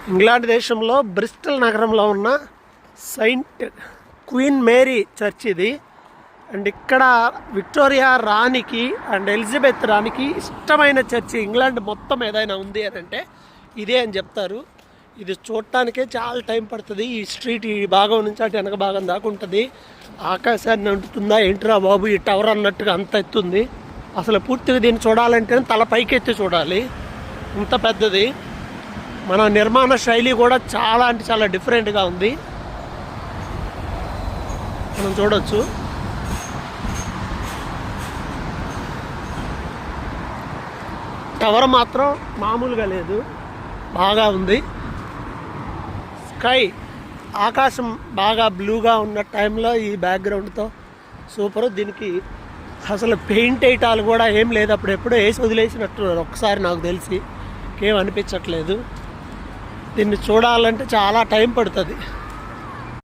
England దేశంలో Bristol నగరంలో ఉన్న సెయింట్ క్వీన్ మేరీ చర్చ్ ఇది. అండ్ ఇక్కడ విక్టోరియా రాణికి అండ్ ఎలిజబెత్ రాణికి ఇష్టమైన చర్చి ఇంగ్లాండ్ మొత్తం ఏదైనా ఉంది అని అంటే ఇదే అని చెప్తారు. ఇది చూడటానికే చాలా టైం పడుతుంది. ఈ స్ట్రీట్ ఈ భాగం నుంచి అటు వెనక భాగం దాకా ఉంటుంది. ఆకాశాన్ని అంటుతుందా ఏంట్రా బాబు ఈ టవర్ అన్నట్టుగా అంత ఎత్తుంది. అసలు పూర్తిగా దీన్ని చూడాలంటే తల పైకెత్తి చూడాలి, ఇంత పెద్దది. మన నిర్మాణ శైలి కూడా చాలా అంటే చాలా డిఫరెంట్గా ఉంది, మనం చూడొచ్చు. టవర్ మాత్రం మామూలుగా లేదు, బాగా ఉంది. స్కై ఆకాశం బాగా బ్లూగా ఉన్న టైంలో ఈ బ్యాక్గ్రౌండ్తో సూపర్. దీనికి అసలు పెయింట్ వేయటాలు కూడా ఏం లేదు, అప్పుడు ఎప్పుడో వేసి వదిలేసినట్టు ఒక్కసారి నాకు తెలిసి ఏం అనిపించట్లేదు. దీన్ని చూడాలంటే చాలా టైం పడుతుంది.